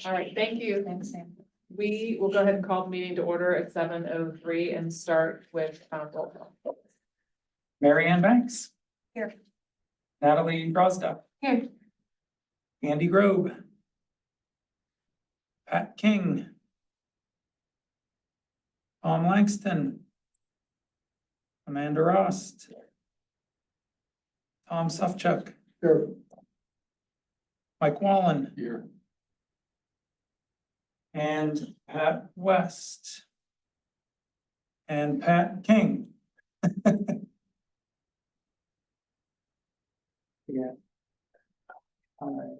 All right, thank you. Thanks, Sam. We will go ahead and call the meeting to order at 7:03 and start with roll call. Mary Ann Banks. Here. Natalie Drozda. Here. Andy Grobe. Pat King. Tom Langston. Amanda Rost. Tom Sufchuk. Here. Mike Wallen. Here. And Pat West. And Pat King. Yeah. All right.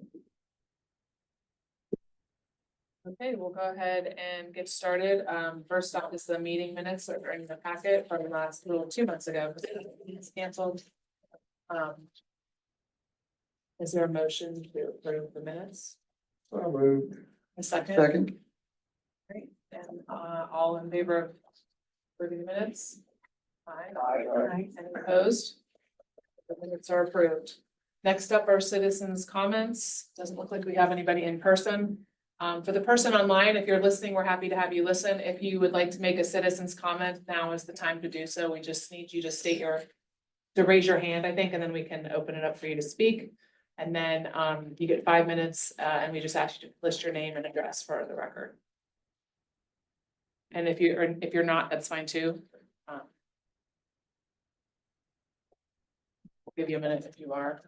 Okay, we'll go ahead and get started. First up is the meeting minutes that are in the packet from the last 2 months ago. It's canceled. Is there a motion to approve the minutes? So moved. A second? Second. Great, and all in favor of approving the minutes? Aye. Aye. Any opposed? The minutes are approved. Next up are citizens' comments. Doesn't look like we have anybody in person. For the person online, if you're listening, we're happy to have you listen. If you would like to make a citizen's comment, now is the time to do so. We just need you to raise your hand, I think, and then we can open it up for you to speak. And then you get 5 minutes, and we just ask you to list your name and address for the record. And if you're not, that's fine too. We'll give you a minute if you are.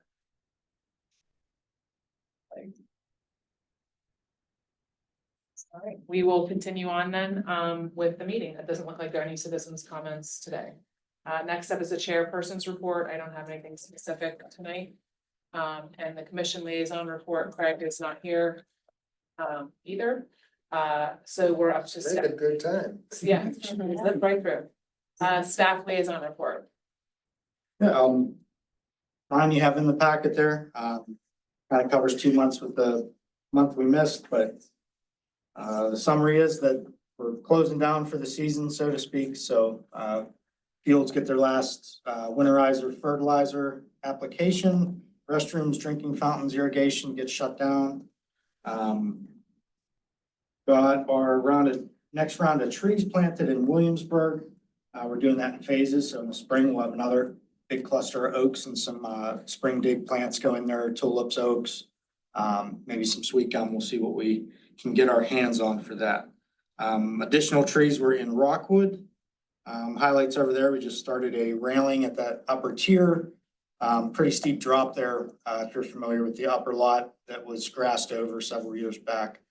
All right, we will continue on then with the meeting. It doesn't look like there are any citizens' comments today. Next up is the chairperson's report. I don't have anything specific tonight. And the commission liaison report, Craig is not here either. So we're up to Had a staff. good time. Yeah, that's right through. Staff liaison report. Yeah, Ryan, you have in the packet there, kind of covers 2 months with the month we missed, but the summary is that we're closing down for the season, so to speak, so fields get their last winterizer fertilizer application, restrooms, drinking fountains, irrigation gets shut down. Got our next round of trees planted in Williamsburg. We're doing that in phases, so in the spring we'll have another big cluster of oaks and some spring dig plants going there, tulips, oaks, maybe some sweet gum. We'll see what we can get our hands on for that. Additional trees were in Rockwood. Highlights over there, we just started a railing at that upper tier. Pretty steep drop there, if you're familiar with the upper lot that was grassed over several years back.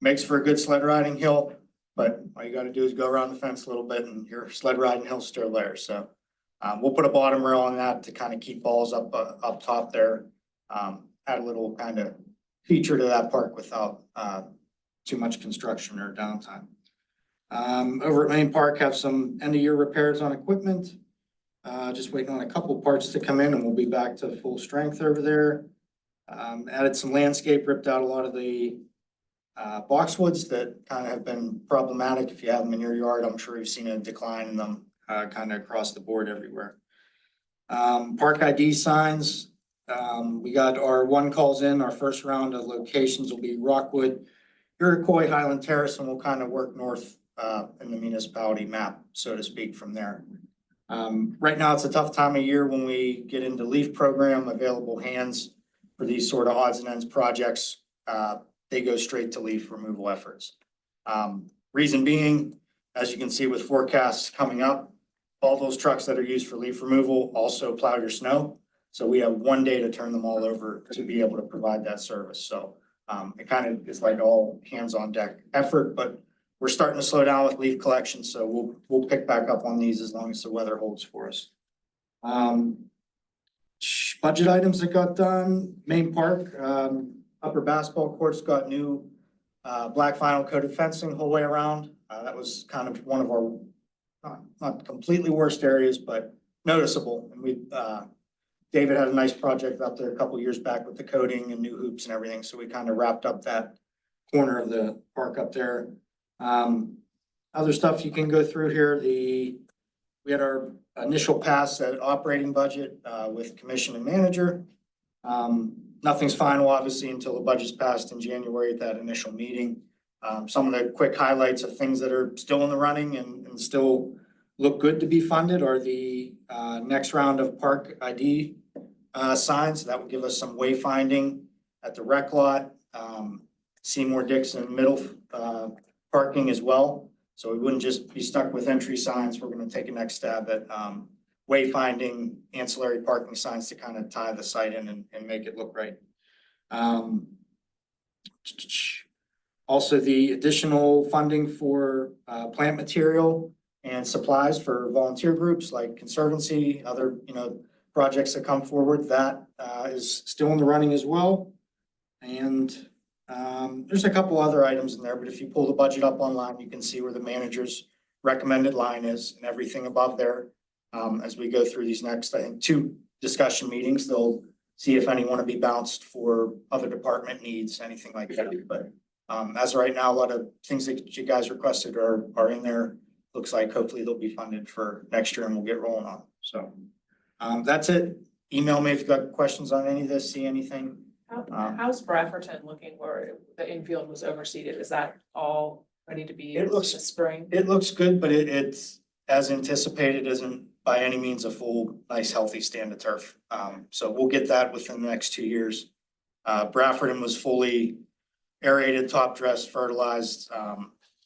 Makes for a good sled riding hill, but all you gotta do is go around the fence a little bit and your sled riding hill's still there, so. We'll put a bottom rail on that to kind of keep balls up top there. Add a little kind of feature to that park without too much construction or downtime. Over at Main Park, have some end of year repairs on equipment. Just waiting on a couple parts to come in and we'll be back to full strength over there. Added some landscape, ripped out a lot of the boxwoods that kind of have been problematic. If you have them in your yard, I'm sure you've seen a decline in them. Kind of across the board everywhere. Park ID signs. We got our 1 calls in. Our first round of locations will be Rockwood, Iroquois, Highland Terrace, and we'll kind of work north in the municipality map, so to speak, from there. Right now, it's a tough time of year when we get into LEAF program, available hands for these sort of odds and ends projects. They go straight to LEAF removal efforts. Reason being, as you can see with forecasts coming up, all those trucks that are used for leaf removal also plow your snow. So we have 1 day to turn them all over to be able to provide that service. So it kind of is like all hands on deck effort, but we're starting to slow down with leaf collection. So we'll pick back up on these as long as the weather holds for us. Budget items that got done, Main Park, upper basketball courts got new black vinyl coated fencing whole way around. That was kind of one of our not completely worst areas, but noticeable. And David had a nice project up there a couple years back with the coating and new hoops and everything. So we kind of wrapped up that corner of the park up there. Other stuff you can go through here. We had our initial pass at operating budget with commission and manager. Nothing's final, obviously, until the budget's passed in January at that initial meeting. Some of the quick highlights of things that are still in the running and still look good to be funded are the next round of park ID signs. That would give us some wayfinding at the rec lot. Seymour Dixon middle parking as well. So we wouldn't just be stuck with entry signs. We're gonna take a next stab at wayfinding ancillary parking signs to kind of tie the site in and make it look right. Also, the additional funding for plant material and supplies for volunteer groups like Conservancy, other, projects that come forward, that is still in the running as well. And there's a couple other items in there, but if you pull the budget up online, you can see where the manager's recommended line is and everything above there. As we go through these next, I think, 2 discussion meetings, they'll see if any want to be bounced for other department needs, anything like that. But as of right now, a lot of things that you guys requested are in there. Looks like hopefully they'll be funded for next year and we'll get rolling on. So that's it. Email me if you've got questions on any of this, see anything. How's Bradfordton looking where the infield was overseeded? Is that all ready to be It looks- this spring? It looks good, but it's as anticipated, isn't by any means a full, nice, healthy stand of turf. So we'll get that within the next 2 years. Bradfordton was fully aerated, top dressed, fertilized.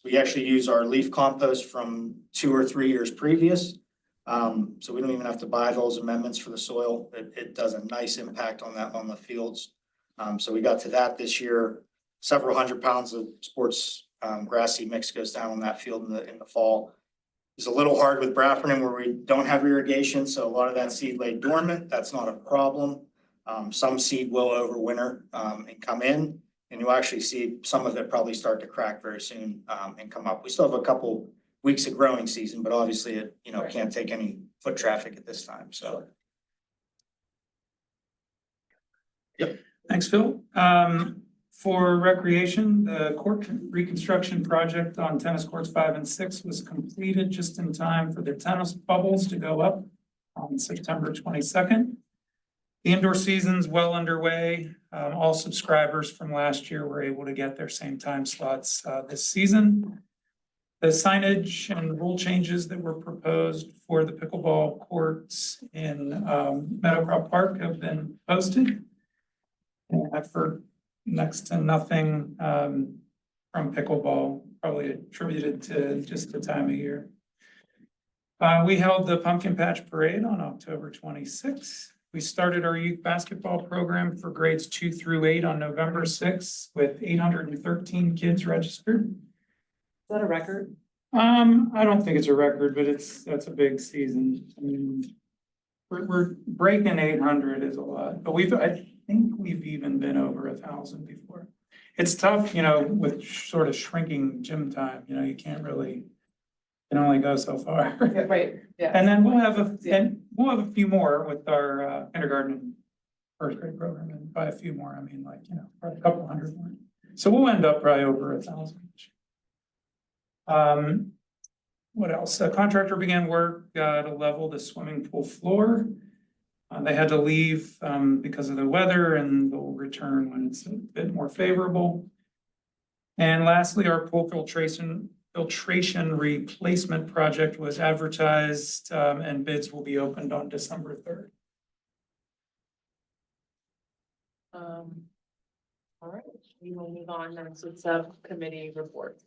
We actually use our leaf compost from 2 or 3 years previous. So we don't even have to buy those amendments for the soil. It does a nice impact on the fields. So we got to that this year. Several hundred pounds of sports grassy mix goes down on that field in the fall. It's a little hard with Bradfordton where we don't have irrigation, so a lot of that seed lay dormant. That's not a problem. Some seed will overwinter and come in, and you'll actually see some of it probably start to crack very soon and come up. We still have a couple weeks of growing season, but obviously it can't take any foot traffic at this time. So. Yep. Thanks, Phil. For recreation, the court reconstruction project on tennis courts 5 and 6 was completed just in time for the tennis bubbles to go up on September 22nd. The indoor season's well underway. All subscribers from last year were able to get their same time slots this season. The signage and rule changes that were proposed for the pickleball courts in Meadowcroft Park have been posted. And I've heard next to nothing from pickleball, probably attributed to just the time of year. We held the Pumpkin Patch Parade on October 26th. We started our youth basketball program for grades 2 through 8 on November 6th with 813 kids registered. Is that a record? I don't think it's a record, but that's a big season. I mean, we're breaking 800 is a lot, but I think we've even been over 1,000 before. It's tough, with sort of shrinking gym time, you can't really, can only go so far. Yeah, right, yeah. And then we'll have a few more with our kindergarten and first grade program, and by a few more, I mean probably a couple hundred more. So we'll end up probably over 1,000. What else? The contractor began work to level the swimming pool floor. They had to leave because of the weather, and they'll return when it's a bit more favorable. And lastly, our pool filtration replacement project was advertised, and bids will be opened on December 3rd. All right, we will move on then to subcommittee reports.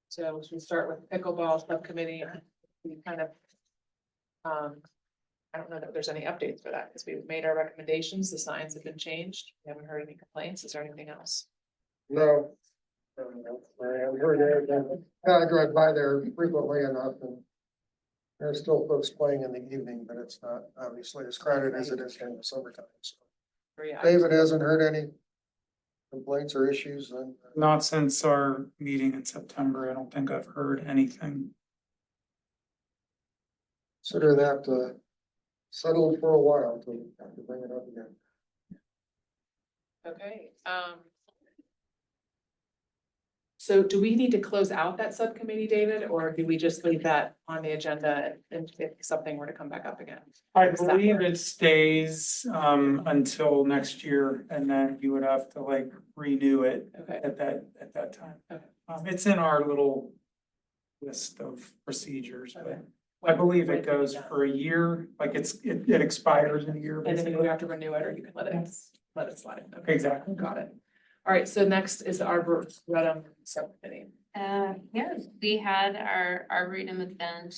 So we start with pickleball subcommittee. We kind of, I don't know that there's any updates for that because we've made our recommendations. The signs have been changed. We haven't heard any complaints. Is there anything else? No. I haven't heard anything. I drive by there frequently enough, and there's still folks playing in the evening, but it's not obviously as crowded as it is during the summertime. So David hasn't heard any complaints or issues. Not since our meeting in September. I don't think I've heard anything. Consider that settled for a while until we have to bring it up again. Okay, So do we need to close out that subcommittee, David, or do we just leave that on the agenda and if something were to come back up again? I Does that believe work? it stays until next year, and then you would have to like renew it Okay, at that time. Okay. It's in our little list of procedures, Okay. but I believe When it do we goes do that? for a year, like it expires in a year. And then basically. you have to renew it or you can let it slide. Okay, Exactly. got it. All right, so next is the Arboretum subcommittee. Yeah, we had our Arboretum event.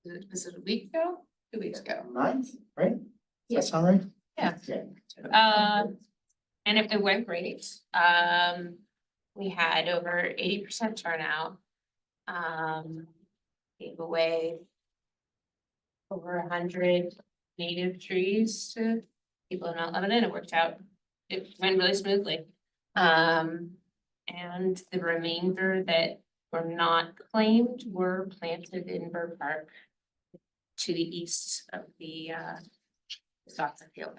Was it a week ago? 2 weeks ago. 9th, right? Does Yeah. that sound right? Yeah. Yeah. And it went great. We had over 80% turnout. Gave away over 100 native trees to people in Mount Lebanon. It worked out. It went really smoothly. And the remainder that were not claimed were planted in Burr Park to the east of the soccer field.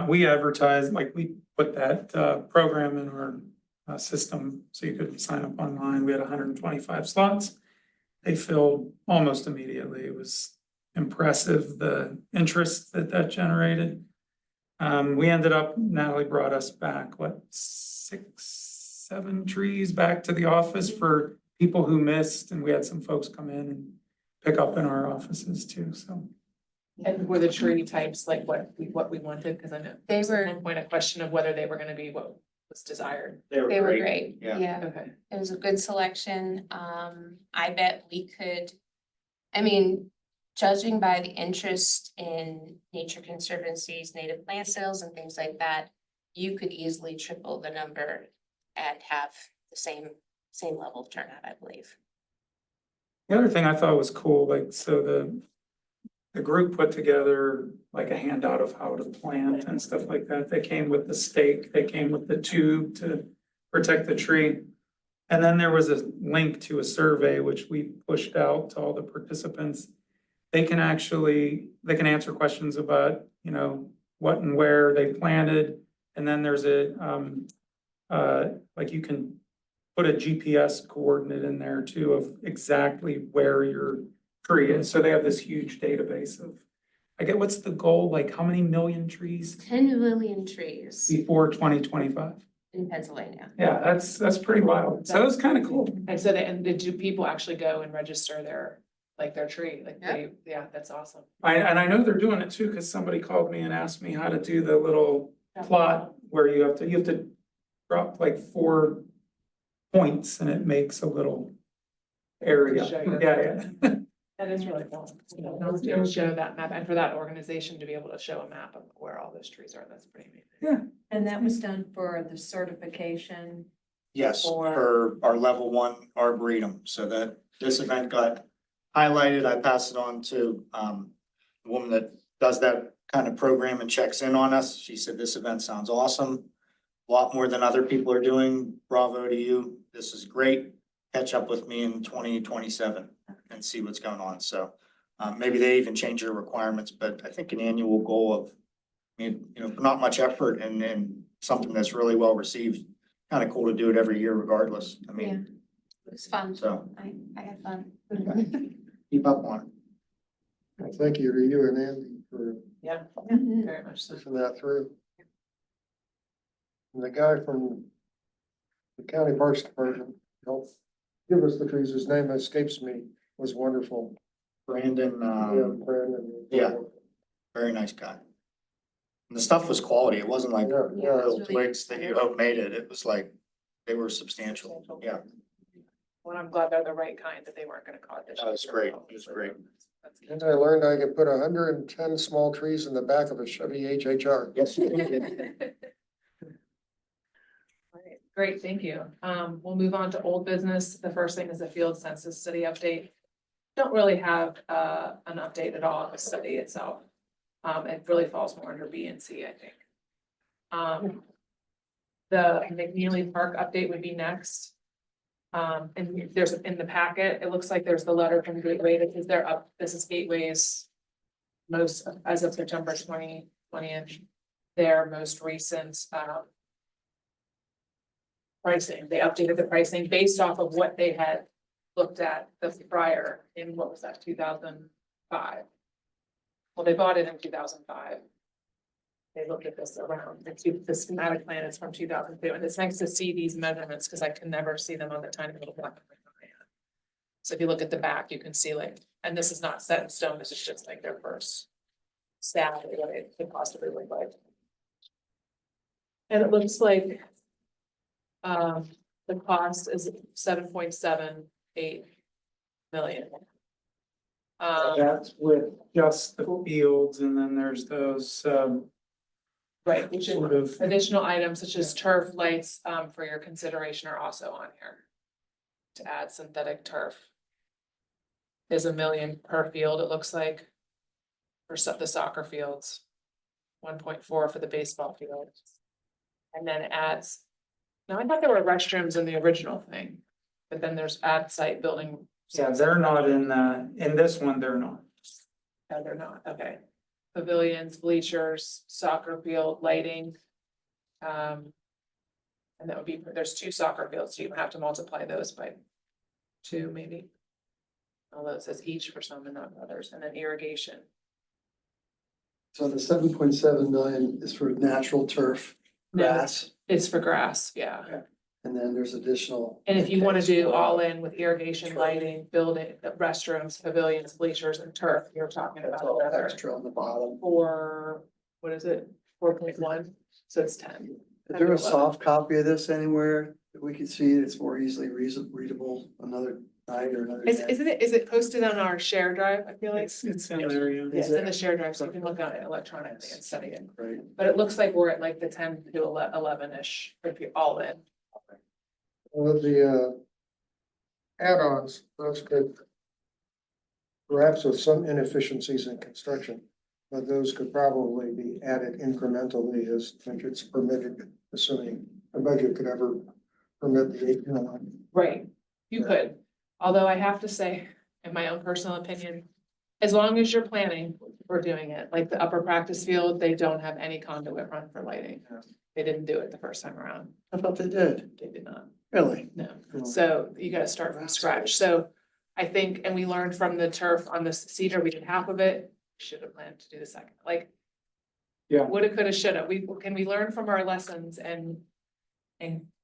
We advertised, like, we put that program in our system, so you could sign up online. We had 125 slots. They filled almost immediately. It was impressive, the interest that generated. We ended up, Natalie brought us back, what, 6, 7 trees back to the office for people who missed, and we had some folks come in and pick up in our offices too, so. And were the tree types like what we wanted? Because I know They there was were- at one point a question of whether they were gonna be what was desired. They were great, Yeah. yeah. Okay. It was a good selection. I bet we could, I mean, judging by the interest in Nature Conservancy's native plant sales and things like that, you could easily triple the number and have the same level of turnout, I believe. The other thing I thought was cool, like, so the group put together like a handout of how to plant and stuff like that. They came with the stake, they came with the tube to protect the tree. And then there was a link to a survey which we pushed out to all the participants. They can answer questions about, what and where they planted. And then there's like you can put a GPS coordinate in there too of exactly where your tree is. So they have this huge database of, what's the goal? Like how many million trees 10 million trees before 2025? in Pennsylvania. Yeah, that's pretty wild. So it's kind of cool. And so do people actually go and register their tree? Like yeah, that's awesome. And I know they're doing it too, because somebody called me and asked me how to do the little plot where you have to drop like 4 points and it makes a little area. Show you. Yeah. That is really cool. It'll show that map and for that organization to be able to show a map of where all those trees are, that's pretty amazing. And that was done for the certification. Yes, Or- for our level 1 Arboretum, so that this event got highlighted. I passed it on to the woman that does that kind of program and checks in on us. She said, this event sounds awesome. A lot more than other people are doing. Bravo to you. This is great. Catch up with me in 2027 and see what's going on. So maybe they even change their requirements, but I think an annual goal of, for not much effort and something that's really well received, kind of cool to do it every year regardless. I mean, It was fun. so I had fun. keep up on it. Well, thank you to you and Andy for Yeah, Mhm. very much so. pushing that through. And the guy from the county parks department helped give us the trees. His name escapes me, was wonderful. Brandon, Yeah, Brandon. yeah. very nice guy. And the stuff was quality. It wasn't like Yeah, Yeah, it was yeah. little twigs that you hope made it. It was like, they were substantial. Yeah, Well, I'm glad they're the right kind, that they weren't gonna cause issues. That was great. It was great. That's good. And I learned I could put 110 small trees in the back of a Chevy HHR. yes, you did. Alright, great, thank you. We'll move on to old business. The first thing is the field census study update. Don't really have an update at all on the study itself. It really falls more under B and C, I think. The McNeely Park update would be next. And there's in the packet, it looks like there's the letter from Gateway that is there up, this is Gateway's most as of September 2020. their most recent, pricing. They updated the pricing based off of what they had looked at the prior in, what was that, 2005? Well, they bought it in 2005. They looked at this around, the schematic plan is from 2002, and it's nice to see these measurements, because I can never see them on the tiny little black. So if you look at the back, you can see like, and this is not set in stone, this is just like their first stab at what it could possibly look like. And it looks like the cost is 7.78 million. That's with just the fields, and then there's those, Right, which is sort of, additional items such as turf lights, for your consideration are also on here. To add synthetic turf. Is $1 million per field, it looks like. For the soccer fields. 1.4 for the baseball field. And then it adds. Now, I thought there were restrooms in the original thing, but then there's add site building. yeah, they're not in this one, they're not. No, they're not, okay. Pavilions, bleachers, soccer field, lighting. And that would be, there's 2 soccer fields, so you have to multiply those by 2 maybe. Although it says each for some and not others, and then irrigation. So the 7.7 million is for natural turf, No, grass, it's for grass, yeah. and then there's additional. And if you wanna Okay, do so- all in with irrigation, lighting, building, restrooms, pavilions, bleachers and turf, you're talking That's about all another extra on the bottom. for, what is it? 4.1, so it's 10. Is there a soft copy of this anywhere that we can see that's more easily readable another night or another Is, day? is it posted on our share drive? I feel like. It's in there, yeah. Yeah, it's in the share drive, so you can look at it electronically and study it. Right. But it looks like we're at like the 10 to 11-ish, if you're all in. Well, the add-ons, those could. Perhaps with some inefficiencies in construction, but those could probably be added incrementally as it's permitted, assuming a budget could ever permit the. Right, you Yeah. could, although I have to say, in my own personal opinion, as long as you're planning, we're doing it, like the upper practice field, they don't have any conduit run for lighting. Yeah. They didn't do it the first time around, I thought they did, they did not, really. no, Cool. so you gotta start from scratch, so. I think, and we learned from the turf on the cedar, we did half of it, should have planned to do the second, like. Yeah. Woulda, coulda, shoulda, can we learn from our lessons and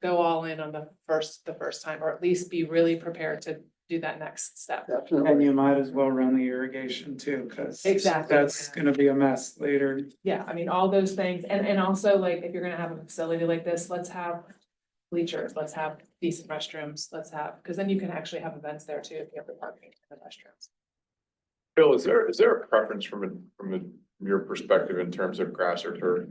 go all in on the first time, or at least be really prepared to do that next step. And Definitely. you might as well run the irrigation too, cause Exactly. that's gonna be a mess later. Yeah, I mean, all those things, and also like, if you're gonna have a facility like this, let's have bleachers, let's have decent restrooms, let's have, because then you can actually have events there too, if you have the parking and the restrooms. Bill, is there a preference from your perspective in terms of grass or turf?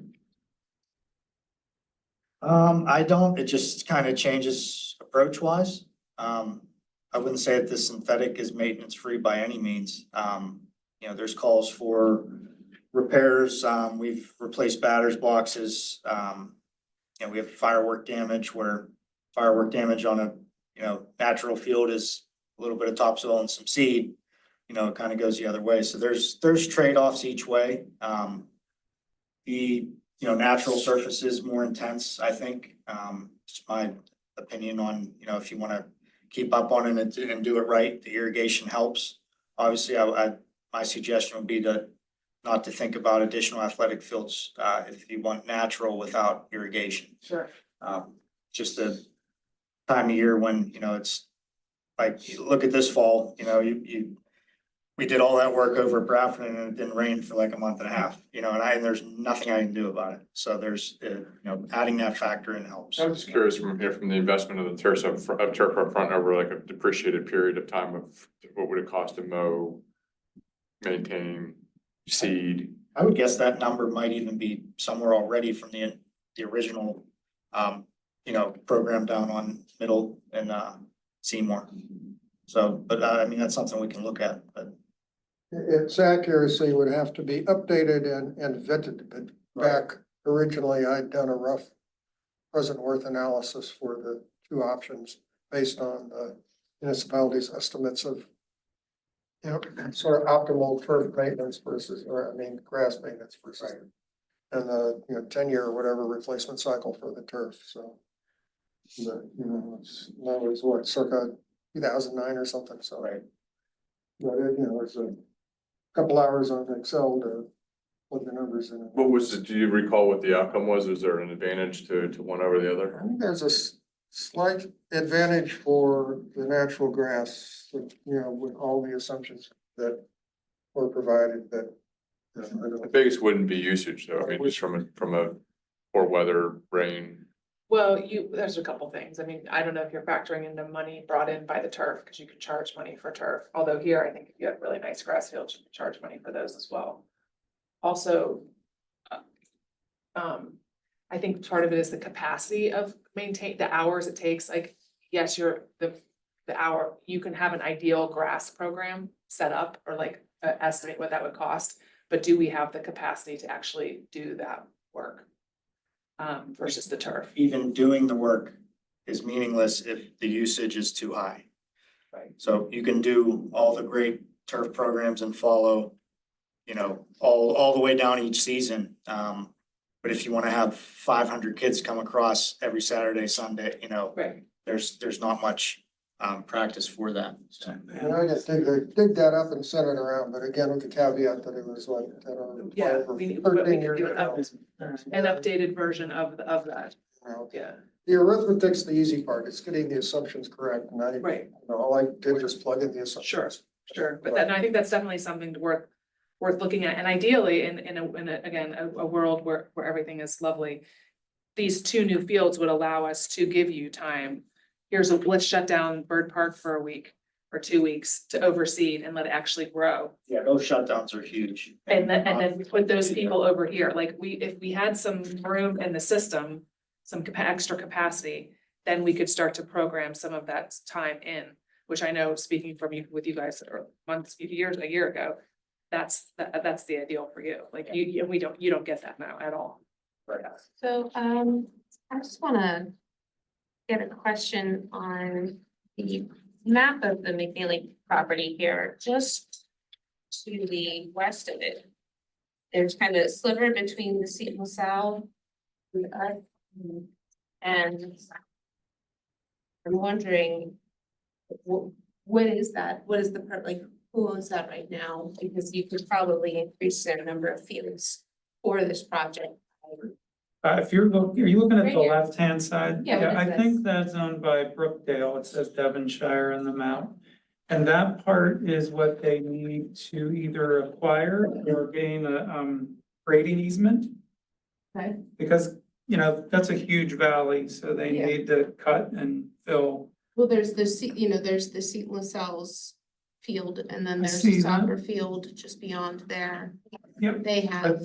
I don't, it just kind of changes approach wise. I wouldn't say that the synthetic is maintenance free by any means. You know, there's calls for repairs. We've replaced batters boxes. You know, we have firework damage where firework damage on a, you know, natural field is a little bit of topsoil and some seed. You know, it kind of goes the other way. So there's trade-offs each way. The, you know, natural surface is more intense, I think. Just my opinion on, you know, if you want to keep up on it and do it right, the irrigation helps. Obviously, my suggestion would be not to think about additional athletic fields, if you want natural without irrigation. Sure. Just a time of year when, you know, it's like, you look at this fall, you know, we did all that work over at Bradford and it didn't rain for like a month and a half, you know, and there's nothing I can do about it. So there's, you know, adding that factor in helps. I'm just curious from the investment of the turf up front over like a depreciated period of time of what would it cost to mow, maintain, seed? I would guess that number might even be somewhere already from the original, you know, program down on Middle and, Seymour. So, but I mean, that's something we can look at, but. Its accuracy would have to be updated and vetted, but back originally, I'd done a rough present worth analysis for the 2 options based on the municipality's estimates of, you know, sort of optimal turf maintenance versus, or I mean, grass maintenance versus and the, 10-year or whatever replacement cycle for the turf, so. But, that was what, circa 2009 or something, so. Right. But, there's a couple hours on Excel to put the numbers in. What was it, do you recall what the outcome was? Is there an advantage to one over the other? I think there's a slight advantage for the natural grass, with all the assumptions that were provided that. I The don't- biggest wouldn't be usage though, I mean, just from a poor weather, rain. Well, there's a couple things. I mean, I don't know if you're factoring in the money brought in by the turf, because you could charge money for turf. Although here, I think if you have really nice grass fields, you can charge money for those as well. Also, I think part of it is the capacity of the hours it takes, like, yes, the hour, you can have an ideal grass program set up or like estimate what that would cost. But do we have the capacity to actually do that work? Versus the turf, Even doing the work is meaningless if the usage is too high. right? So you can do all the great turf programs and follow, all the way down each season. But if you want to have 500 kids come across every Saturday, Sunday, Right. there's not much practice for that. So, I just dig that up and send it around, but again, with the caveat that it was like. Yeah, for we 13 could years do ago, an updated version of that, yeah, The arithmetic's the easy part, it's getting the assumptions correct, and I, right, all I did was plug in the assumptions. sure. But then I think that's definitely something worth looking at, and ideally, in a world where everything is lovely. These two new fields would allow us to give you time. Let's shut down Bird Park for a week or 2 weeks to overseed and let it actually grow. yeah, those shutdowns are huge. And then put those people over here, like if we had some room in the system, some extra capacity, then we could start to program some of that time in, which I know, speaking with you guys or a year ago, that's the ideal for you, like you don't get that now at all. So, I just wanna get a question on the map of the McNeely property here, just to the west of it. There's kind of a sliver between the Seton LaSalle and I'm wondering, what is that? What is the part, like, who owns that right now? Because you could probably increase the number of fields for this project. If are you looking at Right the here. left-hand side? Yeah, what is I this? think that's owned by Brookdale. It says Devonshire in the map. And that part is what they need to either acquire or gain a grading easement. Okay. Because, that's a huge valley, so they Yeah. need to cut and fill. Well, there's the there's the Seton LaSalle's field and then I there's see the that. soccer field just beyond there. Yep. They have.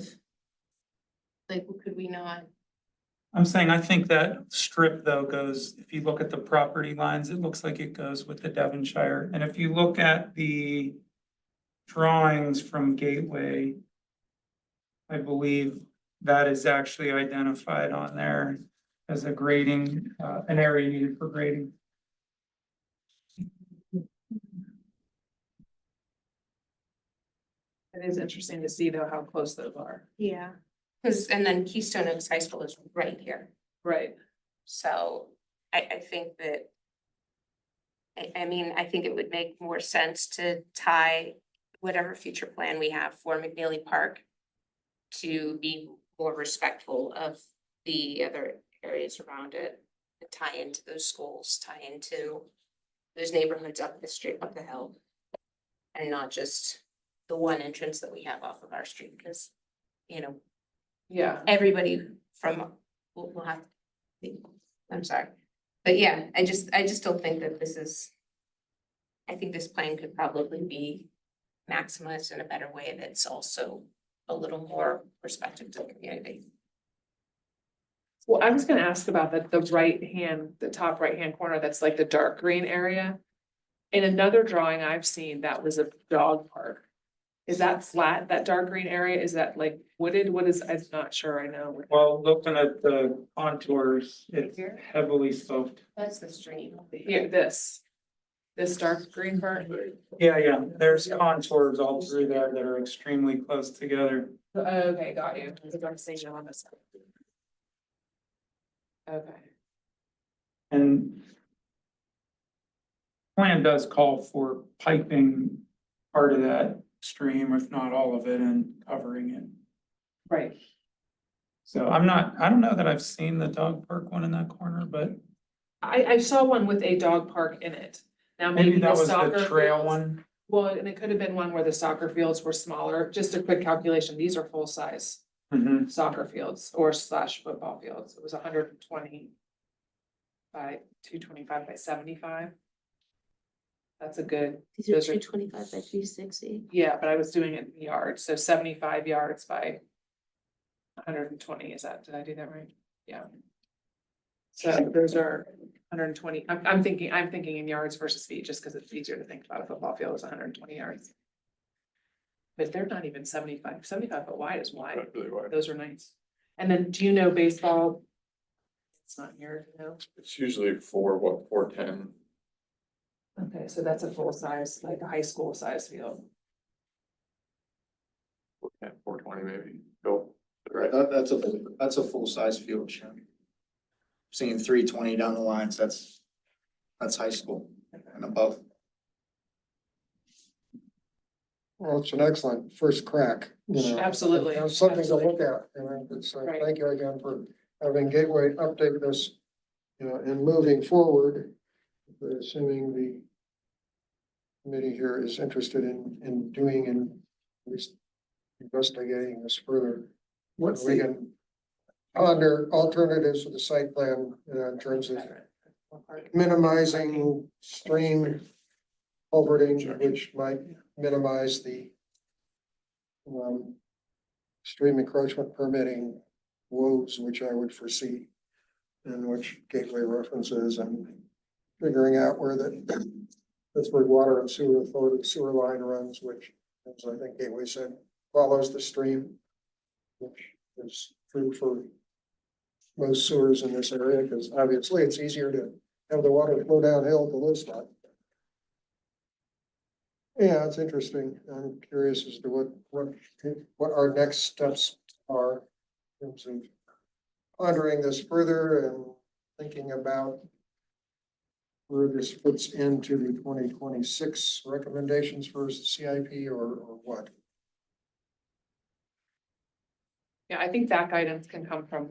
Like, could we not? I'm saying, I think that strip though goes, if you look at the property lines, it looks like it goes with the Devonshire. And if you look at the drawings from Gateway, I believe that is actually identified on there as a grading, an area needed for grading. It is interesting to see though how close those are. Yeah. Cause, and then Keystone Oaks High School is right here. Right. So I think that. I mean, I think it would make more sense to tie whatever future plan we have for McNeely Park. To be more respectful of the other areas around it. And tie into those schools, tie into those neighborhoods up the street, up the hill. And not just the one entrance that we have off of our street, because, Yeah, everybody from, we'll have. I'm sorry, but yeah, I just don't think that this is. I think this plan could probably be maximized in a better way that's also a little more respectful to the community. well, I was gonna ask about the top right-hand corner, that's like the dark green area. In another drawing I've seen, that was a dog park. Is that flat, that dark green area? Is that like wooded? I'm not sure, I know. Well, looking at the contours, it's Here? heavily sloped. That's the stream. Here, this. This dark green part? Yeah, there's contours all through there that are extremely close together. Okay, got you. I think I'm seeing it on this. Okay, And plan does call for piping part of that stream, if not all of it, and covering it. right. So I don't know that I've seen the dog park one in that corner, but I saw one with a dog park in it. Now maybe maybe that the was soccer the trail fields. one. Well, and it could have been one where the soccer fields were smaller. Just a quick calculation, these are full-size Mhm. soccer fields or slash football fields. It was 120 by 225 by 75. That's a good, These are Those are- 225 by 360. yeah, but I was doing it in yards, so 75 yards by 120, is that, did I do that right? Yeah. So those are 120, I'm thinking in yards versus feet, just because it's easier to think about a football field as 120 yards. But they're not even 75 foot wide is wide. Not really wide. Those are nice. And then, do you know baseball? It's not here, no? It's usually 410. Okay, so that's a full size, like a high school size field. 420 maybe, Bill. Right, that's a full-size field, Sharon. Seeing 320 down the lines, that's high school and above. Well, it's an excellent first crack, you know. Absolutely, It's something to absolutely. look at, and it's, Right. thank you again for having Gateway update this, you know, and moving forward. Assuming the committee here is interested in doing and at least investigating this further. What's We the, can ponder alternatives for the site plan, in terms of minimizing stream culverting, which might minimize the stream encroachment permitting woes, which I would foresee, and which Gateway references, and figuring out where the Pittsburgh Water and Sewer Authority sewer line runs, which, as I think Gateway said, follows the stream, which is true for most sewers in this area, because obviously it's easier to have the water flow downhill to low spot. Yeah, it's interesting. I'm curious as to what our next steps are in terms of pondering this further and thinking about where this fits into the 2026 recommendations for CIP or what. Yeah, I think that guidance can come from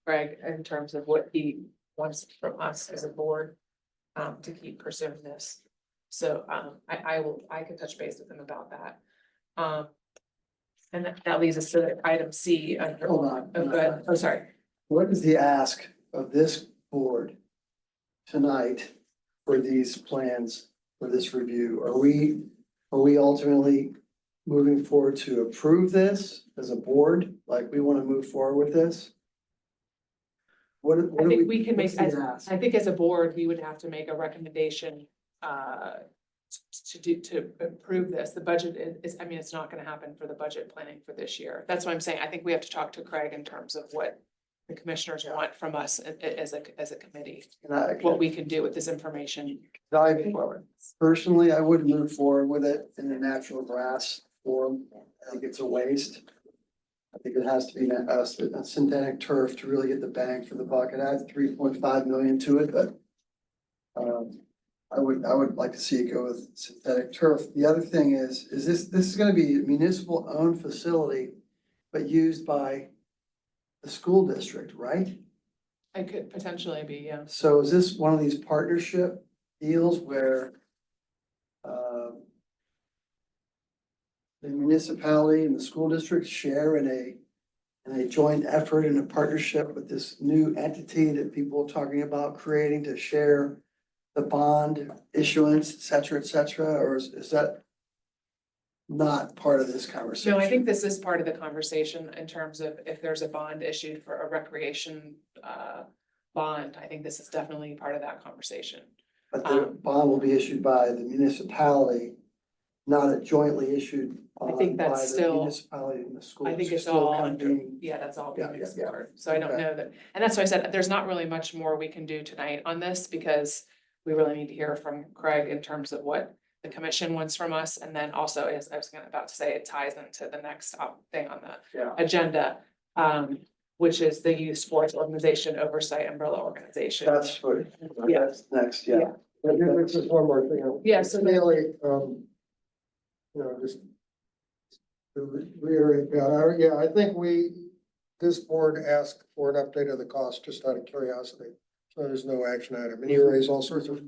Greg, in terms of what he wants from us as a board, to keep pursuing this. So, I could touch base with him about that. And that leads us to item C under. Hold on. Oh, good. Oh, sorry. what is the ask of this board tonight for these plans, for this review? Are we ultimately moving forward to approve this as a board? Like, we want to move forward with this? What I do think we can make, what's the ask? I think as a board, we would have to make a recommendation, to approve this. The budget is, I mean, it's not gonna happen for the budget planning for this year. That's what I'm saying. I think we have to talk to Craig in terms of what the commissioners want from us as a committee, And I, what we can do with this information I forward. personally, I wouldn't move forward with it in the natural grass form. I think it's a waste. I think it has to be a synthetic turf to really get the bang for the buck. It adds 3.5 million to it, but I would like to see it go with synthetic turf. The other thing is this is gonna be a municipal owned facility, but used by the school district, right? It could potentially be, yeah. So is this one of these partnership deals where the municipality and the school district share in a joint effort and a partnership with this new entity that people are talking about creating to share the bond issuance, et cetera, or is that not part of this conversation? No, I think this is part of the conversation in terms of if there's a bond issued for a recreation, bond, I think this is definitely part of that conversation. But the bond will be issued by the municipality, not a jointly issued I bond think by that's the still- municipality and the school. I think it's still all kind of under, being- yeah, that's all Yeah, being yeah, yeah. explored, so I don't Okay. know that, and that's why I said, there's not really much more we can do tonight on this, because we really need to hear from Craig in terms of what the commission wants from us. And then also, as I was about to say, it ties into the next thing on the Yeah. agenda, which is the youth sports organization oversight umbrella organization. That's what, Yeah. that's next, yeah. Yeah. And there's just one more thing. Yeah, so then- Really, just to reiterate, yeah, I think this board asked for an update of the cost just out of curiosity. So there's no action item. And you raise all sorts of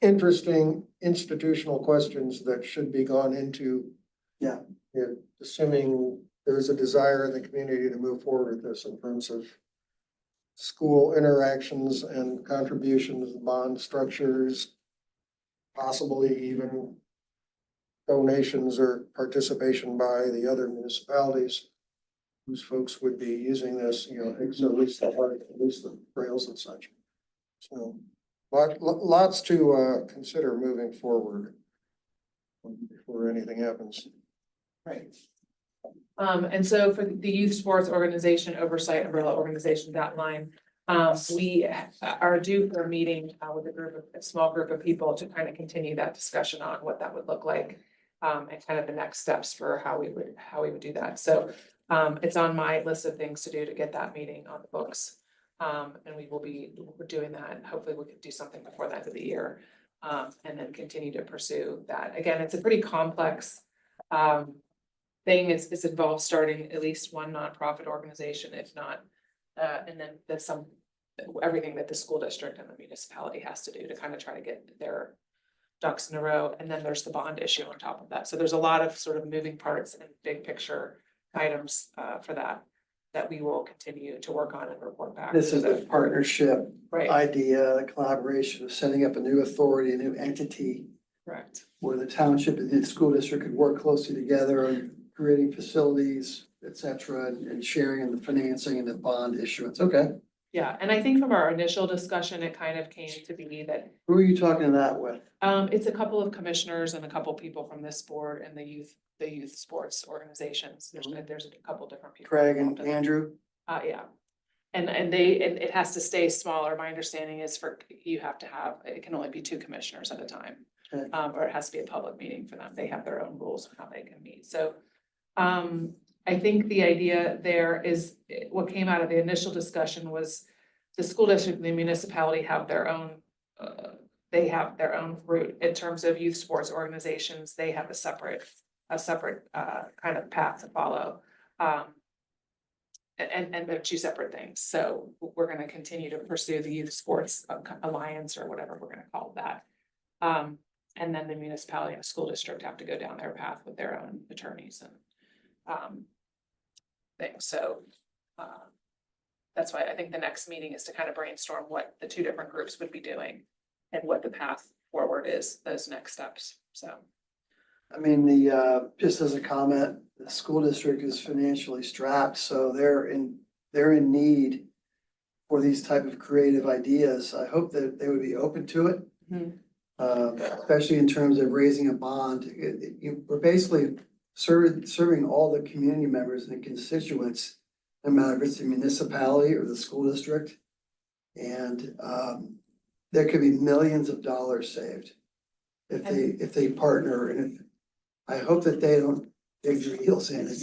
interesting institutional questions that should be gone into. Yeah. Assuming there's a desire in the community to move forward with this in terms of school interactions and contributions, bond structures, possibly even donations or participation by the other municipalities whose folks would be using this, so at least the trails and such. So, lots to consider moving forward before anything happens. Right. And so for the youth sports organization oversight umbrella organization, that line, we are due for a meeting with a small group of people to kind of continue that discussion on what that would look like. And kind of the next steps for how we would do that. So it's on my list of things to do to get that meeting on the books. And we're doing that. Hopefully we can do something before the end of the year. And then continue to pursue that. Again, it's a pretty complex thing. It's involved starting at least one nonprofit organization, if not, and then there's everything that the school district and the municipality has to do to kind of try to get their ducks in a row. And then there's the bond issue on top of that. So there's a lot of sort of moving parts and big picture items for that we will continue to work on and report back. This is a partnership Right, idea, a collaboration of setting up a new authority, a new entity correct. where the township and the school district could work closely together on creating facilities, et cetera, and sharing in the financing and the bond issuance. Okay. Yeah, and I think from our initial discussion, it kind of came to be that Who are you talking that with? it's a couple of commissioners and a couple people from this board and the youth sports organizations. There's a couple different people. Craig and involved in it. Andrew? Yeah. And it has to stay smaller. My understanding is it can only be 2 commissioners at a time. Okay. Or it has to be a public meeting for them. They have their own rules of how they can meet. So, I think the idea there is, what came out of the initial discussion was the school district and the municipality have their own, route in terms of youth sports organizations. They have a separate kind of path to follow. And they're 2 separate things. So we're gonna continue to pursue the youth sports alliance or whatever we're gonna call that. And then the municipality and the school district have to go down their path with their own attorneys and things. So that's why I think the next meeting is to kind of brainstorm what the 2 different groups would be doing and what the path forward is, those next steps. So. I mean, just as a comment, the school district is financially strapped, so they're in need for these type of creative ideas. I hope that they would be open to it. Especially in terms of raising a bond. We're basically serving all the community members and constituents, no matter if it's the municipality or the school district. And there could be millions of dollars saved if they partner, and if, I hope that they don't dig their heels in. There's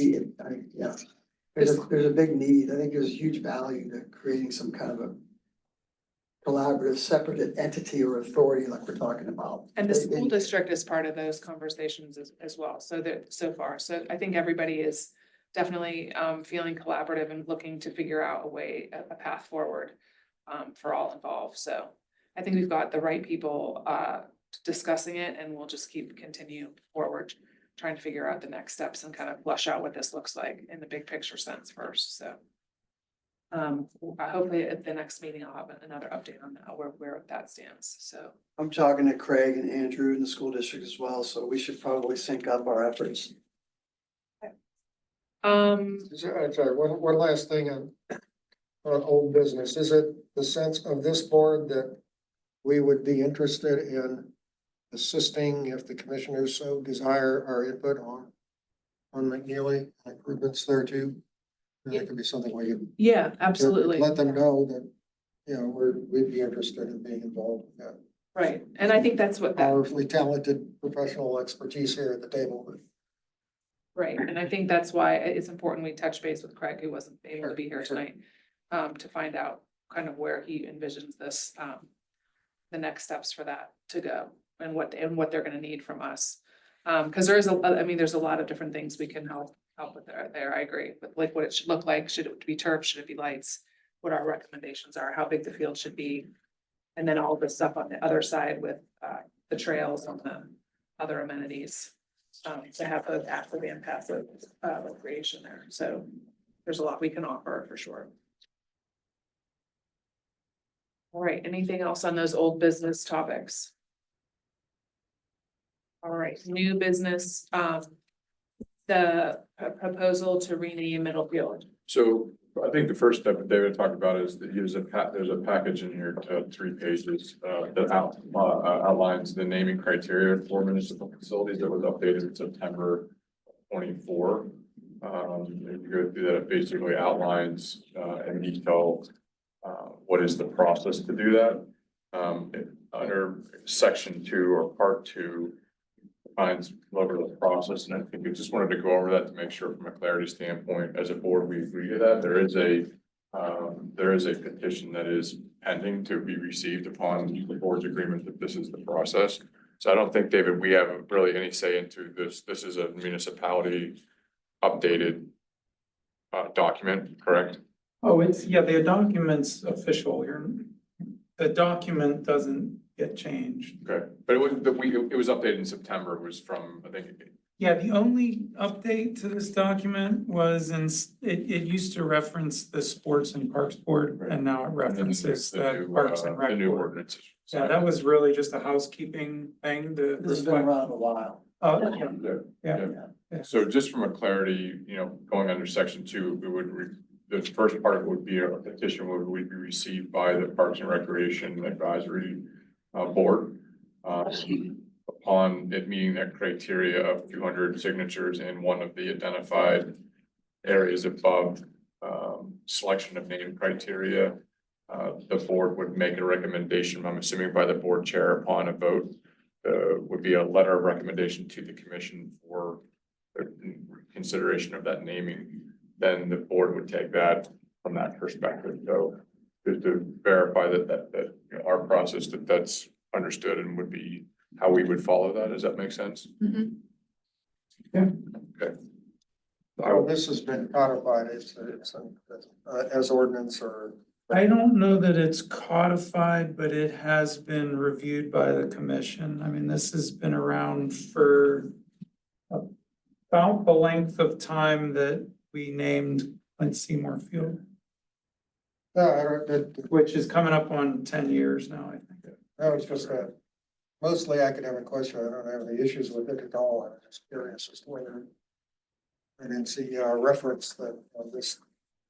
a big need. I think there's huge value to creating some kind of a collaborative, separate entity or authority like we're talking about. And the school district is part of those conversations as well. So I think everybody is definitely feeling collaborative and looking to figure out a path forward for all involved. So I think we've got the right people discussing it, and we'll just continue forward, trying to figure out the next steps and kind of flush out what this looks like in the big picture sense first. So hopefully at the next meeting, I'll have another update on that, where that stands. So I'm talking to Craig and Andrew in the school district as well, so we should probably sync up our efforts. Sorry, one last thing on old business. Is it the sense of this board that we would be interested in assisting, if the commissioners so desire, our input on McNeely improvements there too? That could be something we could. yeah, absolutely. Let them know that, we'd be interested in being involved with that. Right, and I think that's what that, powerfully talented professional expertise here at the table. right, and I think that's why it's important we touch base with Craig, who wasn't able to be here tonight. To find out kind of where he envisions this, the next steps for that to go and what they're gonna need from us. Cause there's there's a lot of different things we can help with there, I agree, but like what it should look like, should it be turf, should it be lights? What our recommendations are, how big the field should be. And then all the stuff on the other side with, the trails and the other amenities. To have both active and passive, recreation there, so there's a lot we can offer for sure. All right, anything else on those old business topics? All right, new business, the proposal to rename Middlefield. So I think the first step that David talked about is that there's a package in here, 3 pages, that outlines the naming criteria for municipal facilities that was updated in September 24. If you go through that, it basically outlines, in detail, what is the process to do that. Under section 2 or part 2, defines over the process, and I think we just wanted to go over that to make sure from a clarity standpoint, as a board, we agree to that. There is a petition that is pending to be received upon the board's agreement that this is the process. So I don't think, David, we have really any say into this. This is a municipality updated document, correct? Oh, the document's official. The document doesn't get changed. Okay, but it was updated in September. It was from, I think. Yeah, the only update to this document was it used to reference the Sports and Parks Board, and now it references the Parks and Rec The new Board. ordinance. Yeah, that was really just a housekeeping thing to. This has been around a while. Oh, Yeah. yeah. So just from a clarity, going under section 2, it would, the first part of it would be a petition would be received by the Parks and Recreation Advisory Board. Upon it meeting that criteria of 200 signatures in one of the identified areas above, selection of name criteria, the board would make a recommendation, I'm assuming by the board chair upon a vote, would be a letter of recommendation to the commission for consideration of that naming. Then the board would take that from that perspective. So just to verify that our process, that's understood and would be how we would follow that. Does that make sense? Yeah. Okay. Oh, this has been codified, it's as ordinance or. I don't know that it's codified, but it has been reviewed by the commission. I mean, this has been around for about the length of time that we named Clint Seymour Field, which is coming up on 10 years now, I think. That was just a mostly academic question. I don't have any issues with it at all. I'm just curious as to whether I didn't see a reference that this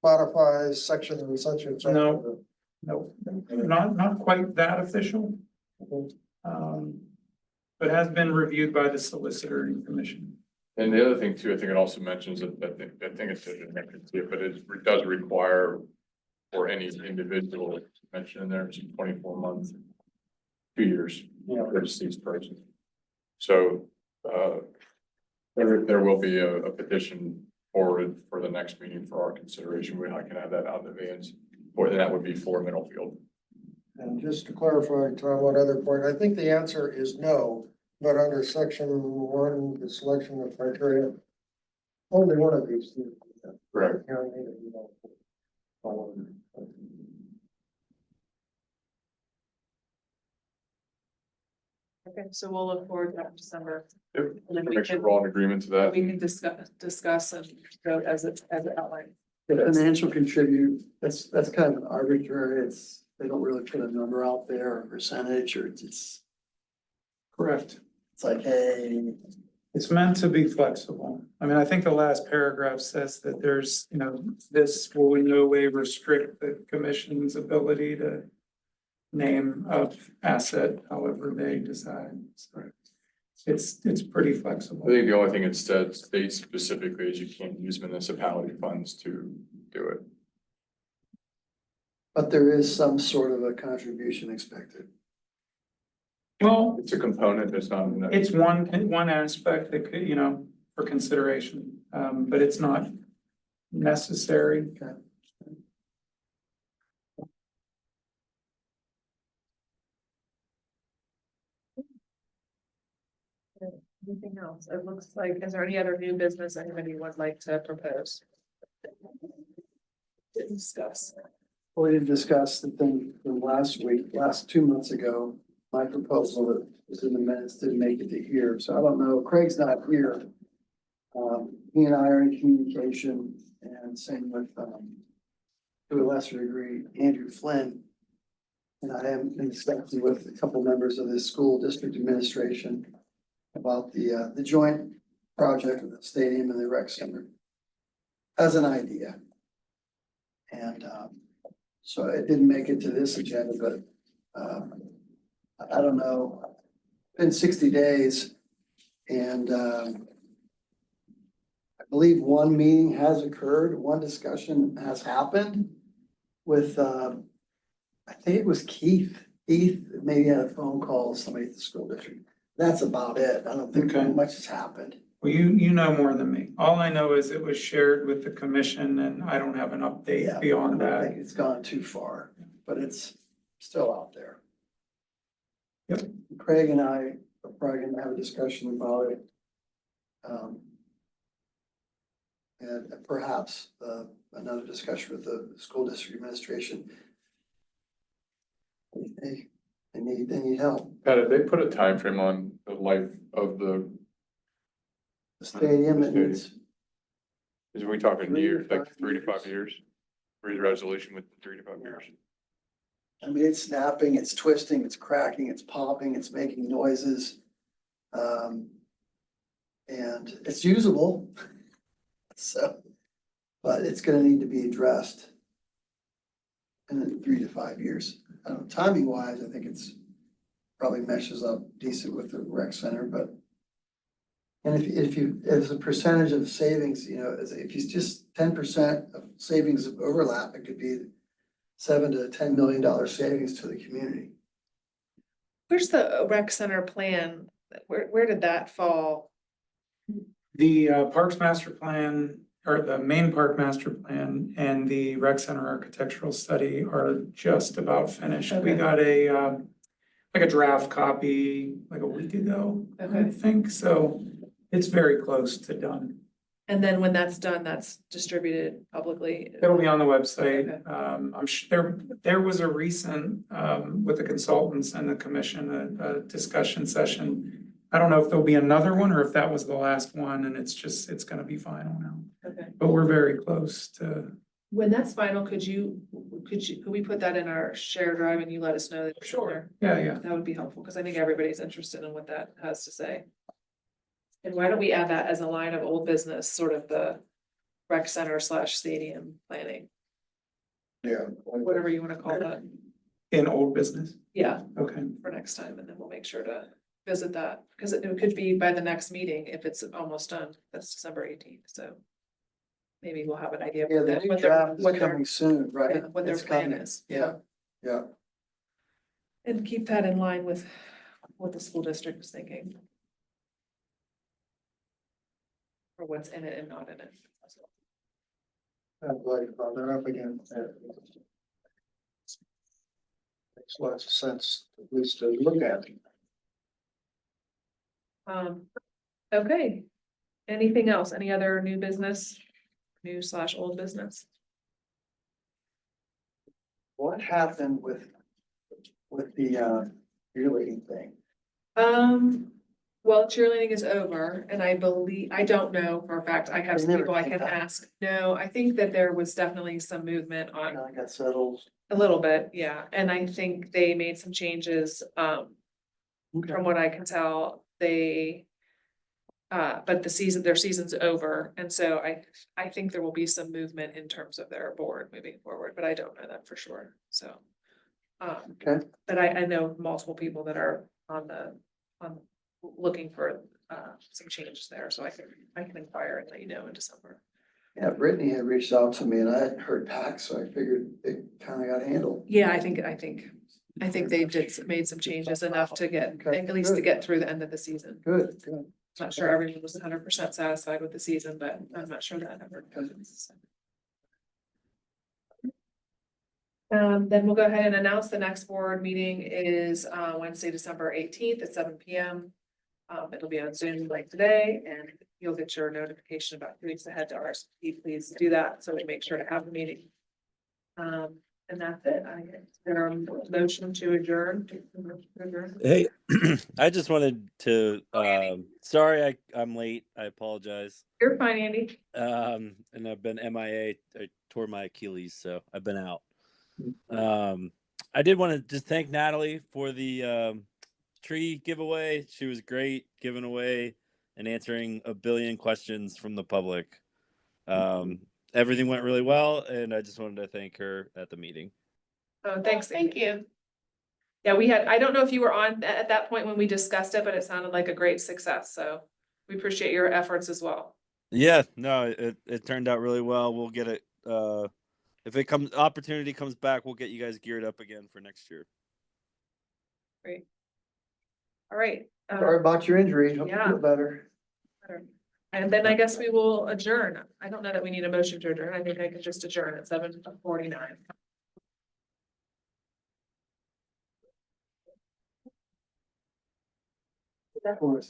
modifies section and such and such. No. No, not quite that official. But has been reviewed by the solicitor and commission. And the other thing too, I think it also mentions that, I think it's in there, but it does require for any individual mentioned in there, it's 24 months, 2 years, for deceased person. So, there will be a petition forward for the next meeting for our consideration. I can have that out in advance, or that would be for Middlefield. And just to clarify, Tom, one other point, I think the answer is no, but under section 1, the selection of criteria, only one of these. Correct. Okay, so we'll look forward to that December. Yep. And then we Make sure can, we're all in agreement to that. we can discuss and go as it outlined. The financial contribute, that's kind of arbitrary. They don't really put a number out there or percentage or it's Correct. like, hey, It's meant to be flexible. I mean, I think the last paragraph says that there's, this will in no way restrict the commission's ability to name of asset however they decide. So it's pretty I flexible. think the only thing it states specifically is you can't use municipality funds to do it. but there is some sort of a contribution expected. Well, It's a component, it's not. it's one aspect that could, for consideration, but it's not necessary. Anything else? It looks like, is there any other new business anybody would like to propose? To discuss. We did discuss the thing from last 2 months ago, my proposal that was in the minutes didn't make it to here, so I don't know, Craig's not here. He and I are in communication and same with, to a lesser degree, Andrew Flynn. And I am in discussion with a couple members of the school district administration about the joint project of the stadium and the rec center as an idea. And, so it didn't make it to this agenda, but, I don't know, been 60 days and, I believe one meeting has occurred, one discussion has happened with, I think it was Keith. Keith maybe had a phone call with somebody at the school district. That's about it. I don't think Okay. much has happened. Well, you know more than me. All I know is it was shared with the commission and I don't have an Yeah, update beyond I don't that. think it's gone too far, but it's still out there. Yep. Craig and I are probably gonna have a discussion about it. And perhaps, another discussion with the school district administration. They need help. Pat, did they put a time frame on the life of the, The stadium, it needs, is we talking 3 to years, like 5 3 to 5 years. years? Resolution with 3 to 5 years? I mean, it's snapping, it's twisting, it's cracking, it's popping, it's making noises. And it's usable. So, but it's gonna need to be addressed. In 3 to 5 years. I don't know, timing wise, I think it's probably meshes up decent with the rec center, but. And if a percentage of savings, if you just 10% of savings of overlap, it could be $7 to $10 million savings to the community. Where's the rec center plan? Where did that fall? The Parks Master Plan, or the main Park Master Plan and the Rec Center Architectural Study are just about finished. We Okay. got a, like a draft copy like a week ago, I Okay. think, so it's very close to done. And then when that's done, that's distributed publicly. It'll be on the website. Okay. I'm sure there was a recent, with the consultants and the commission, a discussion session. I don't know if there'll be another one or if that was the last one and it's gonna be final now. Okay. But we're very close to, When that's final, could we put that in our shared drive and you let us know? that it's in there? yeah. That would be helpful, because I think everybody's interested in what that has to say. And why don't we add that as a line of old business, sort of the rec center / stadium planning, Yeah. whatever you wanna call that. In old business, Yeah, okay. for next time, and then we'll make sure to visit that, because it could be by the next meeting if it's almost done. That's December 18th, so. Maybe we'll have an idea of Yeah, what the their, new what their, draft is what their, coming soon, right? yeah, what their It's plan coming. is, Yeah. yeah. Yeah, And keep that in line with what the school district is thinking. Or what's in it and not in it. I'm glad you brought that up again. Makes lots of sense, at least to look at. Okay. Anything else? Any other new business? New / old business? what happened with the cheerleading thing? Well, cheerleading is over, and I don't know for a fact, I have They some never people I came can back. ask. No, I think that there was definitely some movement on I got settled. a little bit, yeah, and I think they made some changes, from what I can tell, but their season's over, and so I think there will be some movement in terms of their board moving forward, but I don't know that for sure, so. Okay. But I know multiple people that are on looking for, some changes there, so I can inquire and let you know in December. Yeah, Brittany had reached out to me and I hadn't heard back, so I figured it kind of got handled. Yeah, I think I think they made some changes enough to get, Okay, at least to good. get through the end of the season. Good, good. Not sure everyone was 100% satisfied with the season, but I'm not sure that ever happens. Then we'll go ahead and announce the next board meeting is Wednesday, December 18th at 7 p.m. It'll be on Zoom like today, and you'll get your notification about 2 weeks ahead to RSVP. Please do that, so we make sure to have the meeting. And that's it. I get there a motion to adjourn. Hey, I just wanted to, Oh, Andy. sorry, I'm late. I apologize. You're fine, Andy. And I've been MIA. I tore my Achilles, so I've been out. I did want to just thank Natalie for the tree giveaway. She was great giving away and answering a billion questions from the public. Everything went really well, and I just wanted to thank her at the meeting. Oh, thanks. Thank you. Yeah, I don't know if you were on at that point when we discussed it, but it sounded like a great success. So we appreciate your efforts as well. Yeah, no, it turned out really well. We'll get it. If opportunity comes back, we'll get you guys geared up again for next year. Great. All right. Sorry about your injury. Hope you Yeah. feel better. And then I guess we will adjourn. I don't know that we need a motion to adjourn. I think I could just adjourn at 7:49. Of course.